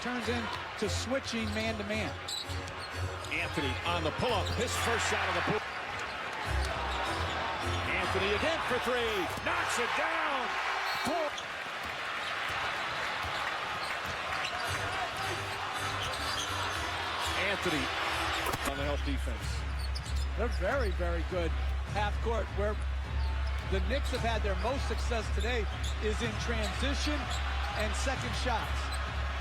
turns into switching man-to-man. Anthony on the pull-up, his first shot of the pool. Anthony again for three, knocks it down. Anthony on the help defense. They're very, very good half court. Where the Knicks have had their most success today is in transition and second shots.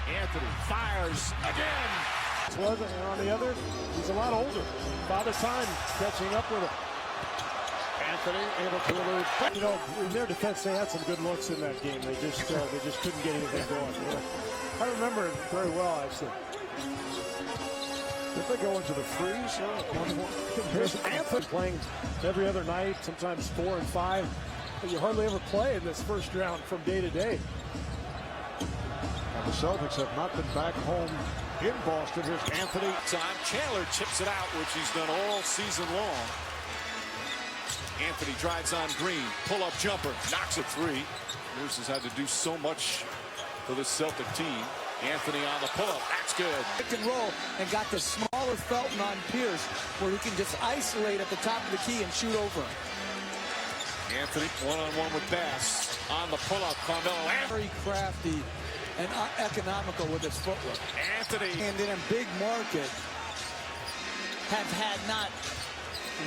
Anthony fires again. And on the other, he's a lot older. Father Time catching up with him. Anthony able to elude. You know, in their defense, they had some good looks in that game. They just couldn't get anything going. You know? I remember it very well, actually. If they go into the freeze, here's Anthony playing every other night, sometimes 4 and 5. But you hardly ever play in this first round from day to day. And the Celtics have not been back home in Boston. Here's Anthony. Time Chandler chips it out, which he's done all season long. Anthony drives on Green, pull-up jumper, knocks it three. Bruce has had to do so much for this Celtic team. Anthony on the pull-up, that's good. Pick and roll and got the smaller Felton on Pierce where he can just isolate at the top of the key and shoot over him. Anthony one-on-one with Bass on the pull-up. Carmelo. Very crafty and economical with his footwork. Anthony. And in a big market have had not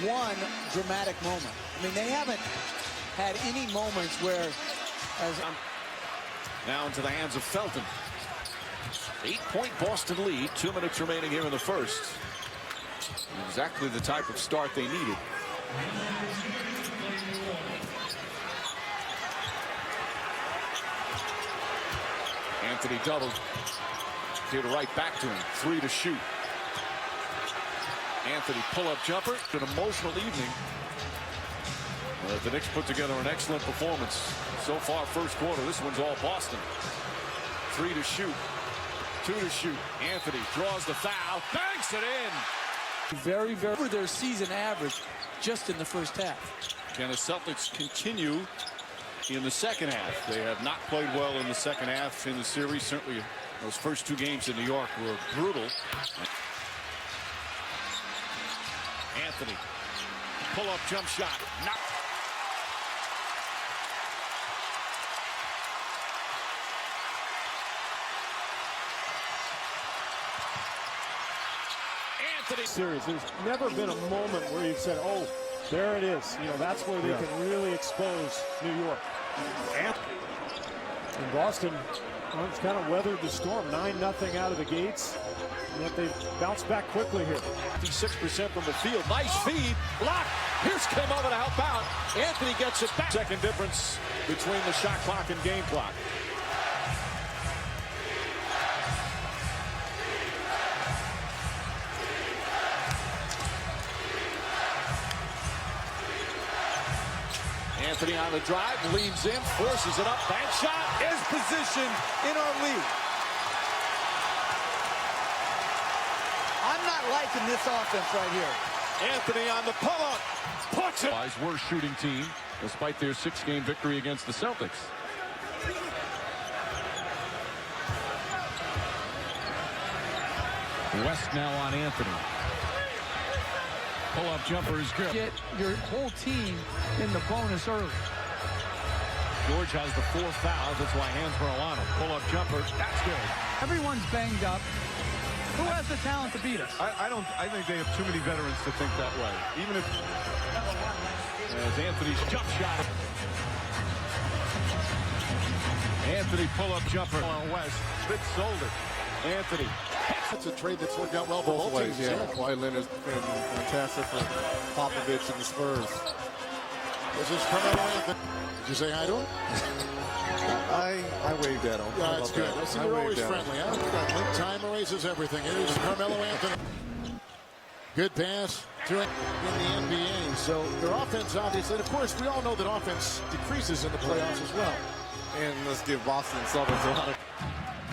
one dramatic moment. I mean, they haven't had any moments where now into the hands of Felton. 8-point Boston lead, 2 minutes remaining here in the first. Exactly the type of start they needed. Anthony doubled. Did right back to him. 3 to shoot. Anthony pull-up jumper. An emotional evening. The Knicks put together an excellent performance. So far, first quarter, this one's all Boston. 3 to shoot. 2 to shoot. Anthony draws the foul, banks it in. Very, very over their season average just in the first half. Can the Celtics continue in the second half? They have not played well in the second half in the series. Certainly those first 2 games in New York were brutal. Anthony, pull-up jump shot. Not Series. There's never been a moment where you've said, oh, there it is. You know, that's where they can really expose New York. And Boston kind of weathered the storm. 9-0 out of the gates. And yet they bounced back quickly here. 56% from the field. Nice feed. Block. Here's Carmelo to help out. Anthony gets it back. Second difference between the shot clock and game clock. Anthony on the drive, leans in, forces it up, bank shot is positioned in our lead. I'm not liking this offense right here. Anthony on the pull-up, puts it. Worst shooting team, despite their 6-game victory against the Celtics. West now on Anthony. Pull-up jumper is good. Get your whole team in the bonus early. George has the 4 fouls. That's why hands were on him. Pull-up jumper. That's good. Everyone's banged up. Who has the talent to beat us? I think they have too many veterans to think that way. Even if as Anthony's jump shot. Anthony pull-up jumper on West. Spitz sold it. Anthony. it's a trade that's worked out well for both ways. Yeah, Kawhi Leonard has been fantastic for Popovich and the Spurs. This is Carmelo Anthony. Did you say hi to him? I waved at him. Yeah, that's good. I see you're always friendly. Huh? Time erases everything. It is Carmelo Anthony. Good pass to it in the NBA. So their offense, obviously, and of course, we all know that offense decreases in the playoffs as well. And let's give Boston Celtics a lot of.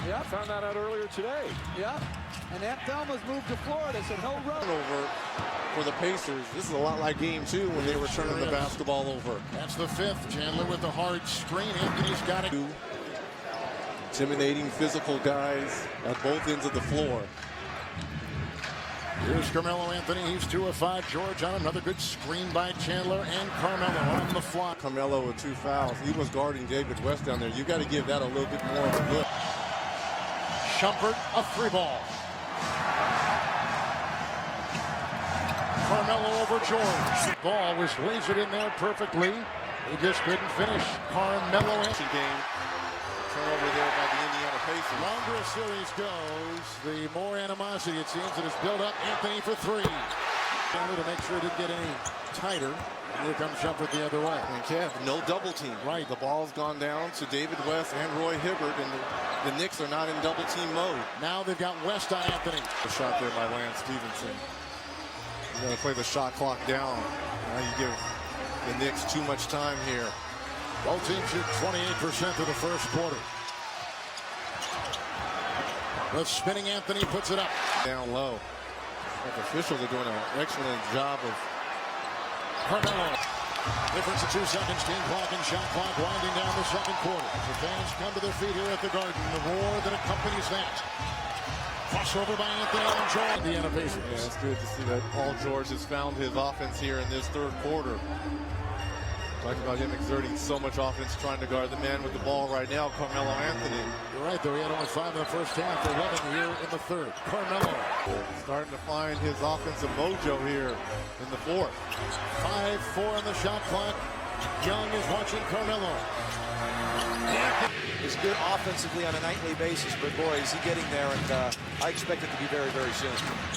Yeah, Found that out earlier today. yeah. And Aunt Thelma's moved to Florida, so no road. Over for the Pacers. This is a lot like game 2 when they were turning the basketball over. That's the fifth. Chandler with the hard screen. Anthony's got it. intimidating physical guys at both ends of the floor. Here's Carmelo Anthony. He's 2 of 5. George on another good screen by Chandler, and Carmelo on the fly. Carmelo with 2 fouls. He was guarding David West down there. You got to give that a little bit more of a look. Shumpert, a 3-ball. Carmelo over George. Ball was lasered in there perfectly. He just couldn't finish. Carmelo Anthony. Game. Turnover there by the Indiana Pacers. Longer a series goes, the more animosity it seems that is built up. Anthony for 3. To make sure it didn't get any tighter. And here comes Shumpert the other way. And Kev, no double team. Right. The ball's gone down to David West and Roy Hibbert, and the Knicks are not in double team mode. Now they've got West on Anthony. A shot there by Lance Stevenson. You got to play the shot clock down. Now you give the Knicks too much time here. Both teams shoot 28% through the first quarter. The spinning Anthony puts it up. Down low. The officials are doing an excellent job of Carmelo. Difference of 2 seconds. Team clock and shot clock winding down the second quarter. The fans come to their feet here at the Garden. The roar that accompanies that. Crossover by Anthony and George. The Indiana Pacers. Yeah, it's good to see that Paul George has found his offense here in this third quarter. Talking about him exerting so much offense, trying to guard the man with the ball right now, Carmelo Anthony. You're right, though. He had only 5 in the first half, 11 here in the third. Carmelo. Starting to find his offensive mojo here in the fourth. 5-4 on the shot clock. Young is watching Carmelo. Is good offensively on a nightly basis, but boy, is he getting there, and I expect it to be very, very soon.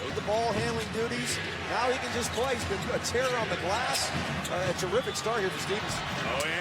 With the ball handling duties, now he can just play. He's been a terror on the glass. A terrific start here for Stevenson.